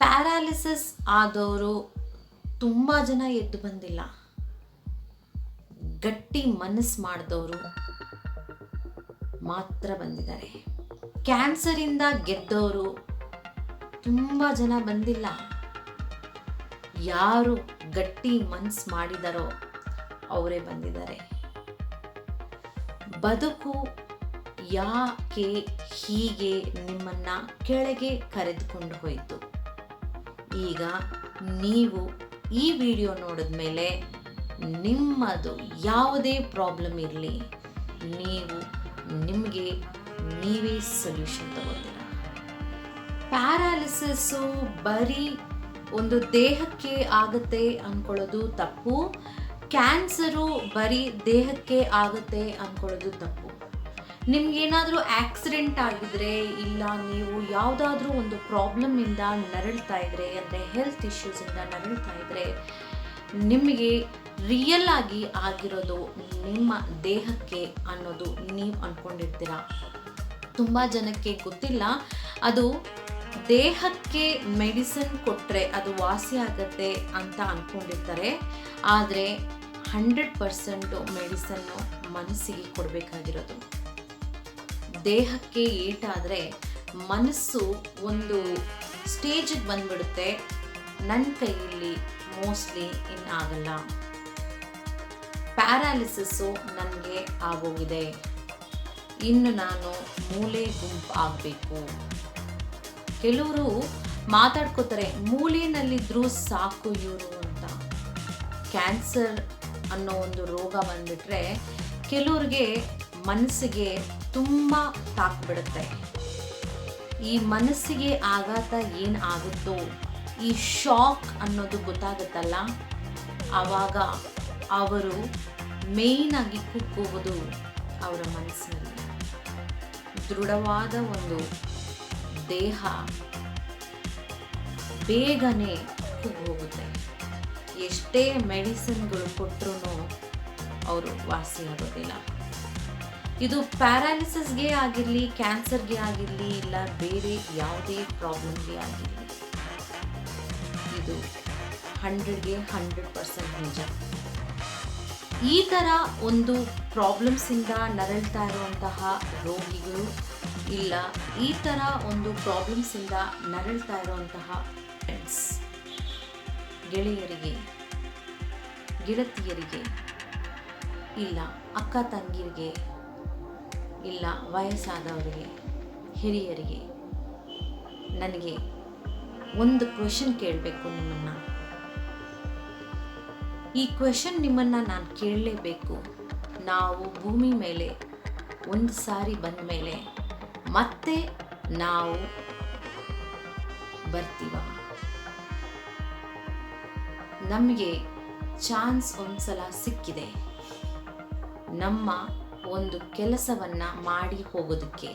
Paralysis ಆದವರು ತುಂಬ ಜನ ಎದ್ದು ಬಂದಿಲ್ಲ. ಗಟ್ಟಿ ಮನಸ್ಸು ಮಾಡಿದವರು ಮಾತ್ರ ಬಂದಿದ್ದಾರೆ. ಕ್ಯಾನ್ಸರಿಂದ ಗೆದ್ದವರು ತುಂಬ ಜನ ಬಂದಿಲ್ಲ. ಯಾರು ಗಟ್ಟಿ ಮನಸ್ಸು ಮಾಡಿದಾರೋ ಅವರೇ ಬಂದಿದ್ದಾರೆ. ಬದುಕು ಯಾಕೆ ಹೀಗೆ ನಿಮ್ಮನ್ನ ಕೆಳಗೆ ಕರೆದುಕೊಂಡು ಹೋಯಿತು? ಈಗ ನೀವು ಈ ವಿಡಿಯೋ ನೋಡಿದ ಮೇಲೆ ನಿಮ್ಮದು ಯಾವುದೇ ಪ್ರಾಬ್ಲಮ್ ಇರಲಿ, ನೀವು ನಿಮಗೆ ನೀವೇ ಸೊಲ್ಯೂಷನ್ ತಗೋತೀರ. ಪ್ಯಾರಾಲಿಸಿಸ್ಸು ಬರೀ ಒಂದು ದೇಹಕ್ಕೆ ಆಗುತ್ತೆ ಅಂದ್ಕೊಳ್ಳೋದು ತಪ್ಪು. ಕ್ಯಾನ್ಸರು ಬರೀ ದೇಹಕ್ಕೆ ಆಗುತ್ತೆ ಅಂದ್ಕೊಳ್ಳೋದು ತಪ್ಪು. ನಿಮ್ಗೇನಾದರೂ ಆಕ್ಸಿಡೆಂಟ್ ಆಗಿದ್ರೆ, ಇಲ್ಲ ನೀವು ಯಾವುದಾದ್ರೂ ಒಂದು ಪ್ರಾಬ್ಲಮ್ಮಿಂದ ನರಳ್ತಾ ಇದ್ರೆ, ಅಂದರೆ ಹೆಲ್ತ್ ಇಶ್ಯೂಸಿಂದ ನರಳ್ತಾ ಇದ್ರೆ, ನಿಮಗೆ ರಿಯಲ್ ಆಗಿ ಆಗಿರೋದು ನಿಮ್ಮ ದೇಹಕ್ಕೆ ಅನ್ನೋದು ನೀವು ಅಂದ್ಕೊಂಡಿರ್ತೀರ. ತುಂಬ ಜನಕ್ಕೆ ಗೊತ್ತಿಲ್ಲ, ಅದು ದೇಹಕ್ಕೆ ಮೆಡಿಸಿನ್ ಕೊಟ್ಟರೆ ಅದು ವಾಸಿ ಆಗುತ್ತೆ ಅಂತ ಅಂದ್ಕೊಂಡಿರ್ತಾರೆ. ಆದರೆ 100% ಮೆಡಿಸನ್ನು ಮನಸ್ಸಿಗೆ ಕೊಡಬೇಕಾಗಿರೋದು. ದೇಹಕ್ಕೆ ಏಟಾದರೆ ಮನಸ್ಸು ಒಂದು ಸ್ಟೇಜಿಗೆ ಬಂದ್ಬಿಡುತ್ತೆ, ನನ್ನ ಕೈಯಲ್ಲಿ ಮೋಸ್ಟ್ಲಿ ಇನ್ನಾಗಲ್ಲ, ಪ್ಯಾರಾಲಿಸಿಸ್ಸು ನನಗೆ ಆಗೋಗಿದೆ, ಇನ್ನು ನಾನು ಮೂಲೆ ಗುಂಪು ಆಗಬೇಕು. ಕೆಲವರು ಮಾತಾಡ್ಕೋತಾರೆ, ಮೂಲೆಯಲ್ಲಿದ್ದರೂ ಸಾಕು ಇವರು ಅಂತ. ಕ್ಯಾನ್ಸರ್ ಅನ್ನೋ ಒಂದು ರೋಗ ಬಂದ್ಬಿಟ್ರೆ ಕೆಲವ್ರಿಗೆ ಮನಸ್ಸಿಗೆ ತುಂಬ ತಾಕ್ಬಿಡುತ್ತೆ. ಈ ಮನಸ್ಸಿಗೆ ಆಘಾತ ಏನು ಆಗುತ್ತೋ, ಈ ಶಾಕ್ ಅನ್ನೋದು ಗೊತ್ತಾಗುತ್ತಲ್ಲ, ಆವಾಗ ಅವರು ಮೇಯ್ನಾಗಿ ಕುಗ್ಗೋದು ಅವರ ಮನಸ್ಸಿನಲ್ಲಿ. ದೃಢವಾದ ಒಂದು ದೇಹ ಬೇಗನೆ ಕುಗ್ಗೋಗುತ್ತೆ. ಎಷ್ಟೇ ಮೆಡಿಸಿನ್ಗಳು ಕೊಟ್ಟರೂ ಅವರು ವಾಸಿ ಆಗೋದಿಲ್ಲ. ಇದು ಪ್ಯಾರಾಲಿಸಿಸ್ಗೆ ಆಗಿರಲಿ, ಕ್ಯಾನ್ಸರ್ಗೆ ಆಗಿರಲಿ, ಇಲ್ಲ ಬೇರೆ ಯಾವುದೇ ಪ್ರಾಬ್ಲಮ್ಗೆ ಆಗಿರಲಿ, ಇದು 100ಗೆ 100% ನಿಜ. ಈ ಥರ ಒಂದು ಪ್ರಾಬ್ಲಮ್ಸಿಂದ ನರಳ್ತಾ ಇರುವಂತಹ ರೋಗಿಗಳು, ಇಲ್ಲ ಈ ಥರ ಒಂದು ಪ್ರಾಬ್ಲಮ್ಸಿಂದ ನರಳ್ತಾ ಇರುವಂತಹ ಫ್ರೆಂಡ್ಸ್, ಗೆಳೆಯರಿಗೆ, ಗೆಳತಿಯರಿಗೆ, ಇಲ್ಲ ಅಕ್ಕ ತಂಗಿರಿಗೆ, ಇಲ್ಲ ವಯಸ್ಸಾದವರಿಗೆ, ಹಿರಿಯರಿಗೆ, ನನಗೆ ಒಂದು ಕ್ವೆಶನ್ ಕೇಳಬೇಕು ನಿಮ್ಮನ್ನು. ಈ ಕ್ವೆಶನ್ ನಿಮ್ಮನ್ನು ನಾನು ಕೇಳಲೇಬೇಕು. ನಾವು ಭೂಮಿ ಮೇಲೆ ಒಂದು ಸಾರಿ ಬಂದ ಮೇಲೆ ಮತ್ತೆ ನಾವು ಬರ್ತೀವ? ನಮಗೆ ಚಾನ್ಸ್ ಒಂದ್ಸಲ ಸಿಕ್ಕಿದೆ ನಮ್ಮ ಒಂದು ಕೆಲಸವನ್ನು ಮಾಡಿ ಹೋಗೋದಕ್ಕೆ.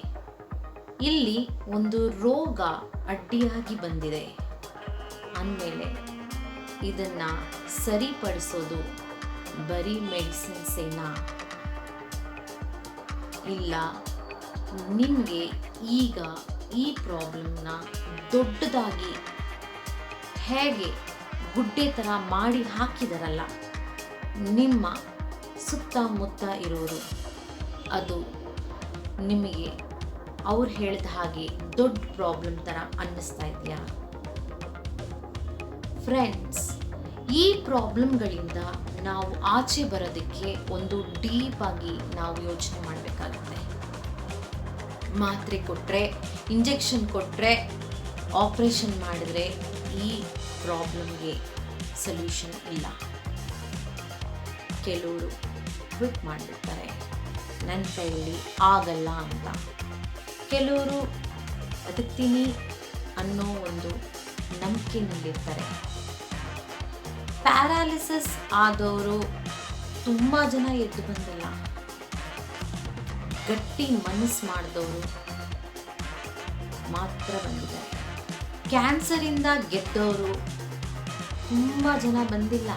ಇಲ್ಲಿ ಒಂದು ರೋಗ ಅಡ್ಡಿಯಾಗಿ ಬಂದಿದೆ ಅಂದಮೇಲೆ ಇದನ್ನು ಸರಿಪಡಿಸೋದು ಬರೀ ಮೆಡಿಸಿನ್ಸೇನಾ? ಇಲ್ಲ ನಿಮಗೆ ಈಗ ಈ ಪ್ರಾಬ್ಲಮ್ನ ದೊಡ್ಡದಾಗಿ ಹೇಗೆ ಗುಡ್ಡೆ ಥರ ಮಾಡಿ ಹಾಕಿದಾರಲ್ಲ ನಿಮ್ಮ ಸುತ್ತಮುತ್ತ ಇರೋರು, ಅದು ನಿಮಗೆ ಅವ್ರು ಹೇಳಿದ ಹಾಗೆ ದೊಡ್ಡ ಪ್ರಾಬ್ಲಮ್ ಥರ ಅನ್ನಿಸ್ತಾ ಇದೆಯಾ? ಫ್ರೆಂಡ್ಸ್, ಈ ಪ್ರಾಬ್ಲಮ್ಗಳಿಂದ ನಾವು ಆಚೆ ಬರೋದಕ್ಕೆ ಒಂದು ಡೀಪ್ ಆಗಿ ನಾವು ಯೋಚನೆ ಮಾಡಬೇಕಾಗುತ್ತೆ. ಮಾತ್ರೆ ಕೊಟ್ಟರೆ, ಇಂಜೆಕ್ಷನ್ ಕೊಟ್ಟರೆ, ಆಪ್ರೇಷನ್ ಮಾಡಿದ್ರೆ ಈ ಪ್ರಾಬ್ಲಮ್ಗೆ ಸೊಲ್ಯೂಷನ್ ಇಲ್ಲ. ಕೆಲವರು ಕ್ವಿಟ್ ಮಾಡಿಬಿಡ್ತಾರೆ, ನನ್ನ ಕೈಯಲ್ಲಿ ಆಗಲ್ಲ ಅಂತ. ಕೆಲವರು ಬದುಕ್ತೀನಿ ಅನ್ನೋ ಒಂದು ನಂಬಿಕೆಯಲ್ಲಿರ್ತಾರೆ. ಪ್ಯಾರಾಲಿಸಿಸ್ ಆದವರು ತುಂಬ ಜನ ಎದ್ದು ಬಂದಿಲ್ಲ. ಗಟ್ಟಿ ಮನಸ್ಸು ಮಾಡಿದವರು ಮಾತ್ರ ಬಂದಿದ್ದಾರೆ. ಕ್ಯಾನ್ಸರಿಂದ ಗೆದ್ದವರು ತುಂಬ ಜನ ಬಂದಿಲ್ಲ.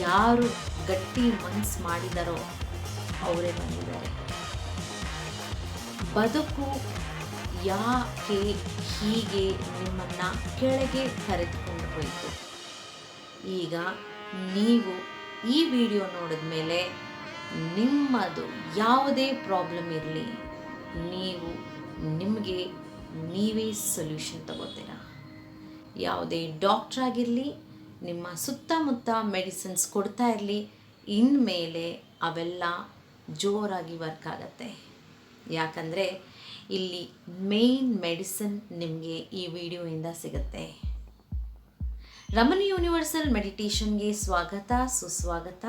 ಯಾರು ಗಟ್ಟಿ ಮನಸ್ಸು ಮಾಡಿದಾರೋ ಅವರೇ ಬಂದಿದ್ದಾರೆ. ಬದುಕು ಯಾಕೆ ಹೀಗೆ ನಿಮ್ಮನ್ನು ಕೆಳಗೆ ಕರೆದುಕೊಂಡು ಹೋಯಿತು? ಈಗ ನೀವು ಈ ವಿಡಿಯೋ ನೋಡಿದ ಮೇಲೆ ನಿಮ್ಮದು ಯಾವುದೇ ಪ್ರಾಬ್ಲಮ್ ಇರಲಿ, ನೀವು ನಿಮಗೆ ನೀವೇ ಸೊಲ್ಯೂಷನ್ ತಗೋತೀರ. ಯಾವುದೇ ಡಾಕ್ಟ್ರ್ ಆಗಿರಲಿ, ನಿಮ್ಮ ಸುತ್ತಮುತ್ತ ಮೆಡಿಸಿನ್ಸ್ ಕೊಡ್ತಾ ಇರಲಿ, ಇನ್ಮೇಲೆ ಅವೆಲ್ಲ ಜೋರಾಗಿ ವರ್ಕ್ ಆಗುತ್ತೆ. ಯಾಕಂದರೆ ಇಲ್ಲಿ ಮೇನ್ ಮೆಡಿಸಿನ್ ನಿಮಗೆ ಈ ವಿಡಿಯೋಯಿಂದ ಸಿಗುತ್ತೆ. ರಮಣಿ ಯೂನಿವರ್ಸಲ್ ಮೆಡಿಟೇಷನ್ಗೆ ಸ್ವಾಗತ, ಸುಸ್ವಾಗತ.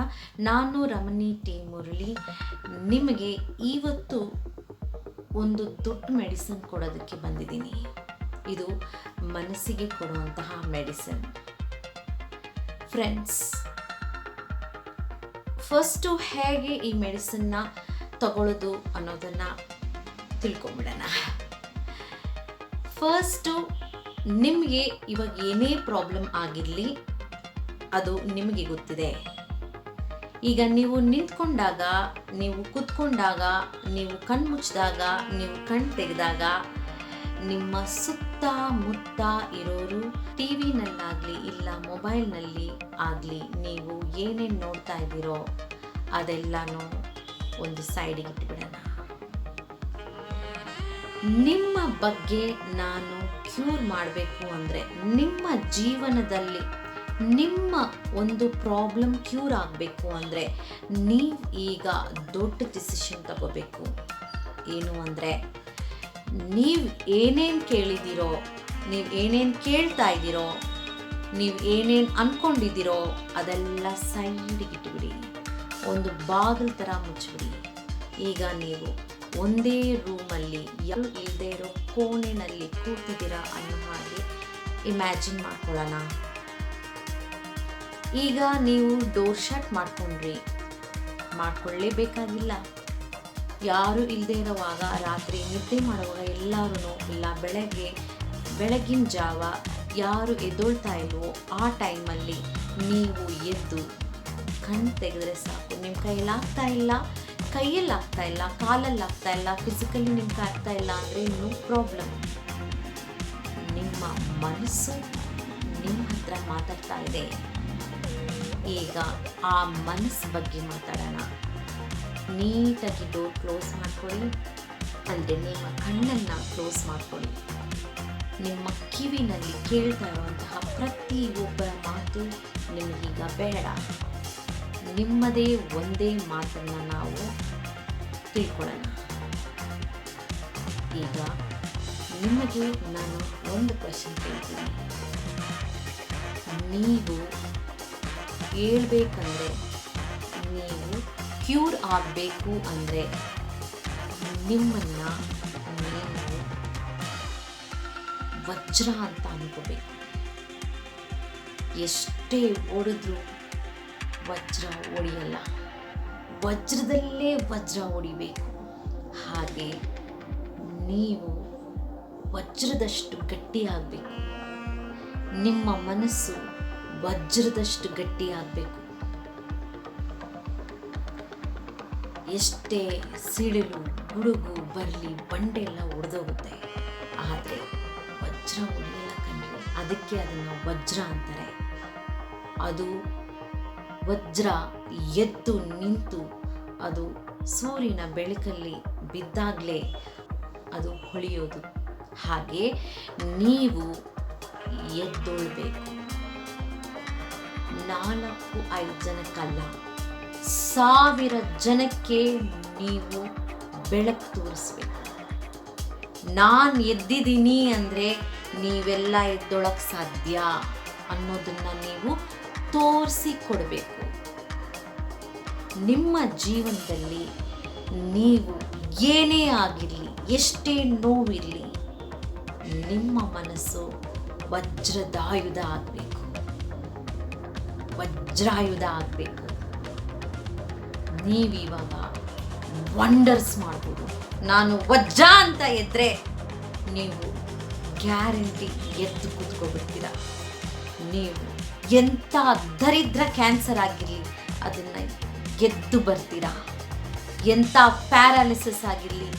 ನಾನು ರಮಣಿ ಟಿ ಮುರಳಿ. ನಿಮಗೆ ಇವತ್ತು ಒಂದು ದೊಡ್ಡ ಮೆಡಿಸಿನ್ ಕೊಡೋದಕ್ಕೆ ಬಂದಿದ್ದೀನಿ. ಇದು ಮನಸ್ಸಿಗೆ ಕೊಡುವಂತಹ ಮೆಡಿಸಿನ್. ಫ್ರೆಂಡ್ಸ್, ಫಸ್ಟು ಹೇಗೆ ಈ ಮೆಡಿಸಿನ್ನ ತಗೊಳ್ಳೋದು ಅನ್ನೋದನ್ನು ತಿಳ್ಕೊಂಬಿಡೋಣ. ಫಸ್ಟು ನಿಮಗೆ ಇವಾಗ ಏನೇ ಪ್ರಾಬ್ಲಮ್ ಆಗಿರಲಿ ಅದು ನಿಮಗೆ ಗೊತ್ತಿದೆ. ಈಗ ನೀವು ನಿಂತ್ಕೊಂಡಾಗ, ನೀವು ಕೂತ್ಕೊಂಡಾಗ, ನೀವು ಕಣ್ಣು ಮುಚ್ಚಿದಾಗ, ನೀವು ಕಣ್ಣು ತೆಗೆದಾಗ ನಿಮ್ಮ ಸುತ್ತಮುತ್ತ ಇರೋರು ಟಿ ವಿನಲ್ಲಾಗಲಿ ಇಲ್ಲ ಮೊಬೈಲ್ನಲ್ಲಿ ಆಗಲಿ ನೀವು ಏನೇನು ನೋಡ್ತಾ ಇದ್ದೀರೋ ಅದೆಲ್ಲನೂ ಒಂದು ಸೈಡಿಗೆ ಇಟ್ಬಿಡೋಣ. ನಿಮ್ಮ ಬಗ್ಗೆ ನಾನು ಕ್ಯೂರ್ ಮಾಡಬೇಕು ಅಂದರೆ, ನಿಮ್ಮ ಜೀವನದಲ್ಲಿ ನಿಮ್ಮ ಒಂದು ಪ್ರಾಬ್ಲಮ್ ಕ್ಯೂರ್ ಆಗಬೇಕು ಅಂದರೆ ನೀವು ಈಗ ದೊಡ್ಡ ಡಿಸಿಷನ್ ತಗೋಬೇಕು. ಏನು ಅಂದರೆ, ನೀವು ಏನೇನು ಕೇಳಿದ್ದೀರೋ, ನೀವು ಏನೇನು ಕೇಳ್ತಾ ಇದ್ದೀರೋ, ನೀವು ಏನೇನು ಅಂದ್ಕೊಂಡಿದ್ದೀರೋ ಅದೆಲ್ಲ ಸೈಡಿಗೆ ಇಟ್ಬಿಡಿ. ಒಂದು ಬಾಗಿಲು ಥರ ಮುಚ್ಚಿಬಿಡಿ. ಈಗ ನೀವು ಒಂದೇ ರೂಮಲ್ಲಿ ಯಾರು ಇಲ್ಲದೆ ಇರೋ ಕೋಣೆನಲ್ಲಿ ಕೂತಿದ್ದೀರಾ ಅನ್ನೋ ಹಾಗೆ ಇಮ್ಯಾಜಿನ್ ಮಾಡ್ಕೊಳ್ಳೋಣ. ಈಗ ನೀವು ಡೋರ್ ಶಟ್ ಮಾಡ್ಕೊಳ್ಳೇಬೇಕಾಗಿಲ್ಲ. ಯಾರು ಇಲ್ಲದೆ ಇರೋವಾಗ, ರಾತ್ರಿ ನಿದ್ದೆ ಮಾಡುವಾಗ ಎಲ್ಲರೂ ಇಲ್ಲ ಬೆಳಗಿನ ಜಾವ ಯಾರು ಎದ್ದೊಳ್ತಾ ಇಲ್ವೋ ಆ ಟೈಮಲ್ಲಿ ನೀವು ಎದ್ದು ಕಣ್ಣು ತೆಗೆದ್ರೆ ಸಾಕು. ನಿಮ್ಮ ಕೈಯಲ್ಲಾಗ್ತಾ ಇಲ್ಲ, ಕಾಲಲ್ಲಾಗ್ತಾ ಇಲ್ಲ, ಫಿಸಿಕಲಿ ನಿಮ್ಗೆ ಆಗ್ತಾ ಇಲ್ಲ ಅಂದರೆ ನೋ ಪ್ರಾಬ್ಲಮ್. ನಿಮ್ಮ ಮನಸ್ಸು ನಿಮ್ಮ ಹತ್ರ ಮಾತಾಡ್ತಾ ಇದೆ. ಈಗ ಆ ಮನಸ್ಸು ಬಗ್ಗೆ ಮಾತಾಡೋಣ. ನೀಟಾಗಿ ಡೋರ್ ಕ್ಲೋಸ್ ಮಾಡ್ಕೊಳ್ಳಿ, ಅಂದರೆ ನಿಮ್ಮ ಕಣ್ಣನ್ನು ಕ್ಲೋಸ್ ಮಾಡ್ಕೊಳ್ಳಿ. ನಿಮ್ಮ ಕಿವಿನಲ್ಲಿ ಕೇಳ್ತಾ ಇರುವಂತಹ ಪ್ರತಿಯೊಬ್ಬರ ಮಾತು ನಿಮಗೀಗ ಬೇಡ. ನಿಮ್ಮದೇ ಒಂದೇ ಮಾತನ್ನು ನಾವು ತಿಳ್ಕೊಳ್ಳೋಣ. ಈಗ ನಿಮಗೆ ನಾನು ಒಂದು ಕ್ವೆಶ್ಚನ್ ಕೇಳ್ತೀನಿ. ನೀವು ಹೇಳ್ಬೇಕಂದ್ರೆ, ನೀವು ಕ್ಯೂರ್ ಆಗಬೇಕು ಅಂದರೆ ನಿಮ್ಮನ್ನು ನೀವು ವಜ್ರ ಅಂತ ಅನ್ಕೋಬೇಕು. ಎಷ್ಟೇ ಹೊಡೆದ್ರೂ ವಜ್ರ ಹೊಡೆಯಲ್ಲ, ವಜ್ರದಲ್ಲೇ ವಜ್ರ ಹೊಡಿಬೇಕು. ಹಾಗೆ ನೀವು ವಜ್ರದಷ್ಟು ಗಟ್ಟಿಯಾಗಬೇಕು. ನಿಮ್ಮ ಮನಸ್ಸು ವಜ್ರದಷ್ಟು ಗಟ್ಟಿಯಾಗಬೇಕು. ಎಷ್ಟೇ ಸಿಡಿಲು ಗುಡುಗು ಬರಲಿ, ಬಂಡೆ ಎಲ್ಲ ಒಡೆದೋಗುತ್ತೆ, ಆದರೆ ವಜ್ರ ಹೊಡೆಯಲ್ಲ ಕಣ್ರಿ. ಅದಕ್ಕೆ ಅದನ್ನು ವಜ್ರ ಅಂತಾರೆ. ಅದು ವಜ್ರ ಎದ್ದು ನಿಂತು ಅದು ಸೂರ್ಯನ ಬೆಳಕಲ್ಲಿ ಬಿದ್ದಾಗಲೇ ಅದು ಹೊಳೆಯೋದು. ಹಾಗೆ ನೀವು ಎದ್ದೊಳ್ಬೇಕು. 4-5 ಜನಕ್ಕಲ್ಲ, 1000 ಜನಕ್ಕೆ ನೀವು ಬೆಳಕು ತೋರಿಸ್ಬೇಕು. ನಾನು ಎದ್ದಿದ್ದೀನಿ ಅಂದರೆ ನೀವೆಲ್ಲ ಎದ್ದೊಳಕ್ಕೆ ಸಾಧ್ಯ ಅನ್ನೋದನ್ನು ನೀವು ತೋರಿಸಿ ಕೊಡಬೇಕು. ನಿಮ್ಮ ಜೀವನದಲ್ಲಿ ನೀವು ಏನೇ ಆಗಿರಲಿ, ಎಷ್ಟೇ ನೋವಿರಲಿ, ನಿಮ್ಮ ಮನಸ್ಸು ವಜ್ರದಾಯುಧ ಆಗಬೇಕು. ವಜ್ರಾಯುಧ ಆಗಬೇಕು. ನೀವಿವಾಗ ವಂಡರ್ಸ್ ಮಾಡ್ಬೋದು. ನಾನು ವಜ್ರ ಅಂತ ಎದ್ರೆ ನೀವು ಗ್ಯಾರಂಟಿ ಎದ್ದು ಕೂತ್ಕೊಬಿಡ್ತೀರ. ನೀವು ಎಂಥ ದರಿದ್ರ ಕ್ಯಾನ್ಸರ್ ಆಗಿರಲಿ ಅದನ್ನು ಗೆದ್ದು ಬರ್ತೀರಾ. ಎಂಥ ಪ್ಯಾರಾಲಿಸಿಸ್ ಆಗಿರಲಿ,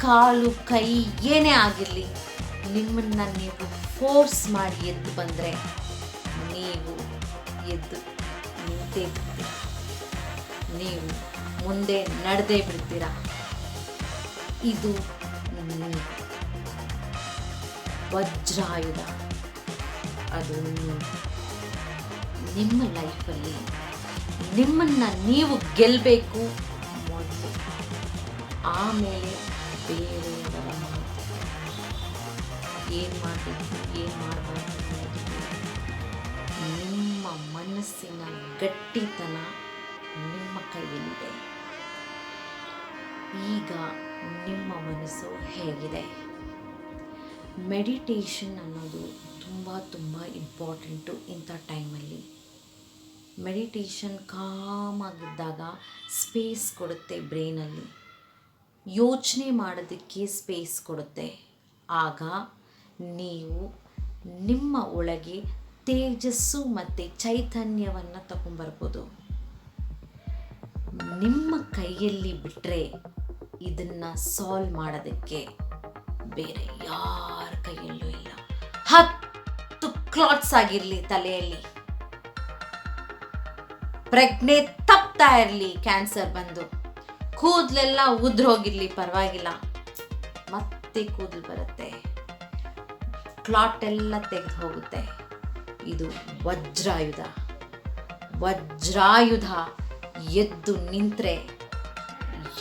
ಕಾಲು ಕೈ ಏನೇ ಆಗಿರಲಿ, ನಿಮ್ಮನ್ನು ನೀವು ಫೋರ್ಸ್ ಮಾಡಿ ಎದ್ದು ಬಂದರೆ ನೀವು ಎದ್ದು ನಿಂತೇ ಬಿಡ್ತೀರ, ನೀವು ಮುಂದೆ ನಡೆದೇ ಬಿಡ್ತೀರ. ಇದು ವಜ್ರಾಯುಧ. ಅದು ನಿಮ್ಮ ಲೈಫಲ್ಲಿ ನಿಮ್ಮನ್ನು ನೀವು ಗೆಲ್ಲಬೇಕು ಮೊದಲು, ಆಮೇಲೆ ಬೇರೆಯವರ ಮಾತು ಏನು ಮಾಡಬೇಕು ಏನು ಮಾಡಬಾರ್ದು ನಿಮ್ಮ ಮನಸ್ಸಿನ ಗಟ್ಟಿತನ ನಿಮ್ಮ ಕೈಯಲ್ಲಿದೆ. ಈಗ ನಿಮ್ಮ ಮನಸ್ಸು ಹೇಗಿದೆ? ಮೆಡಿಟೇಷನ್ ಅನ್ನೋದು ತುಂಬ ಇಂಪಾರ್ಟೆಂಟು ಇಂಥ ಟೈಮಲ್ಲಿ. ಮೆಡಿಟೇಷನ್ ಕಾಮಾಗಿದ್ದಾಗ ಸ್ಪೇಸ್ ಕೊಡುತ್ತೆ, ಬ್ರೈನಲ್ಲಿ ಯೋಚನೆ ಮಾಡೋದಕ್ಕೆ ಸ್ಪೇಸ್ ಕೊಡುತ್ತೆ. ಆಗ ನೀವು ನಿಮ್ಮ ಒಳಗೆ ತೇಜಸ್ಸು ಮತ್ತು ಚೈತನ್ಯವನ್ನು ತಗೊಂಬರ್ಬೋದು. ನಿಮ್ಮ ಕೈಯಲ್ಲಿ ಬಿಟ್ಟರೆ ಇದನ್ನು ಸಾಲ್ವ್ ಮಾಡೋದಕ್ಕೆ ಬೇರೆ ಯಾರ ಕೈಯಲ್ಲೂ ಇಲ್ಲ. 10 ಕ್ಲಾಟ್ಸ್ ಆಗಿರಲಿ ತಲೆಯಲ್ಲಿ, ಪ್ರಜ್ಞೆ ತಪ್ತಾ ಇರಲಿ, ಕ್ಯಾನ್ಸರ್ ಬಂದು ಕೂದಲೆಲ್ಲ ಉದ್ರೋಗಿರಲಿ ಪರವಾಗಿಲ್ಲ, ಮತ್ತೆ ಕೂದಲು ಬರುತ್ತೆ, ಕ್ಲಾಟ್ ಎಲ್ಲ ತೆಗೆದು ಹೋಗುತ್ತೆ. ಇದು ವಜ್ರಾಯುಧ. ವಜ್ರಾಯುಧ ಎದ್ದು ನಿಂತರೆ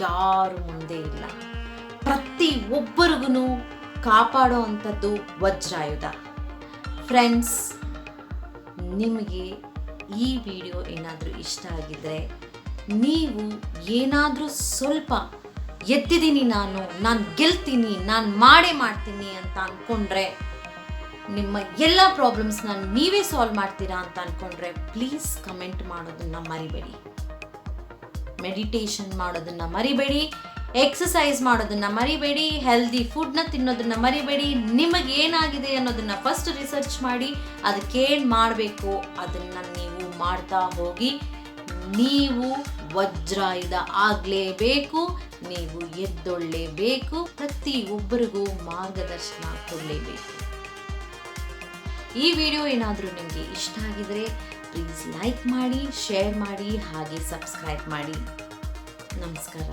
ಯಾರು ಮುಂದೆ ಇಲ್ಲ. ಪ್ರತಿ ಒಬ್ಬರಿಗೂ ಕಾಪಾಡೋ ಅಂಥದ್ದು ವಜ್ರಾಯುಧ. ಫ್ರೆಂಡ್ಸ್, ನಿಮಗೆ ಈ ವಿಡಿಯೋ ಏನಾದರೂ ಇಷ್ಟ ಆಗಿದ್ದರೆ, ನೀವು ಏನಾದರೂ ಸ್ವಲ್ಪ ಎದ್ದಿದ್ದೀನಿ, ನಾನು ಗೆಲ್ತೀನಿ, ನಾನು ಮಾಡ್ತೀನಿ ಅಂತ ಅಂದ್ಕೊಂಡ್ರೆ, ನಿಮ್ಮ ಎಲ್ಲ ಪ್ರಾಬ್ಲಮ್ಸ್ನ ನೀವೇ ಸಾಲ್ವ್ ಮಾಡ್ತೀರಾ ಅಂತ ಅಂದ್ಕೊಂಡ್ರೆ, ಪ್ಲೀಸ್ ಕಮೆಂಟ್ ಮಾಡೋದನ್ನು ಮರಿಬೇಡಿ. ಮೆಡಿಟೇಷನ್ ಮಾಡೋದನ್ನು ಮರಿಬೇಡಿ, ಎಕ್ಸಸೈಸ್ ಮಾಡೋದನ್ನು ಮರಿಬೇಡಿ, ಹೆಲ್ದಿ ಫುಡ್ನ ತಿನ್ನೋದನ್ನು ಮರಿಬೇಡಿ. ನಿಮಗೆ ಏನಾಗಿದೆ ಅನ್ನೋದನ್ನು ಫಸ್ಟ್ ರಿಸರ್ಚ್ ಮಾಡಿ, ಅದಕ್ಕೇನು ಮಾಡಬೇಕು ಅದನ್ನು ನೀವು ಮಾಡ್ತಾ ಹೋಗಿ. ನೀವು ವಜ್ರಾಯುಧ ಆಗಲೇಬೇಕು, ನೀವು ಎದ್ದೊಳ್ಳೇಬೇಕು, ಪ್ರತಿಯೊಬ್ಬರಿಗೂ ಮಾರ್ಗದರ್ಶನ ಕೊಡಲೇಬೇಕು. ಈ ವಿಡಿಯೋ ಏನಾದರೂ ನಿಮಗೆ ಇಷ್ಟ ಆಗಿದರೆ ಪ್ಲೀಸ್ ಲೈಕ್ ಮಾಡಿ, ಶೇರ್ ಮಾಡಿ, ಹಾಗೆ ಸಬ್ಸ್ಕ್ರೈಬ್ ಮಾಡಿ. ನಮಸ್ಕಾರ.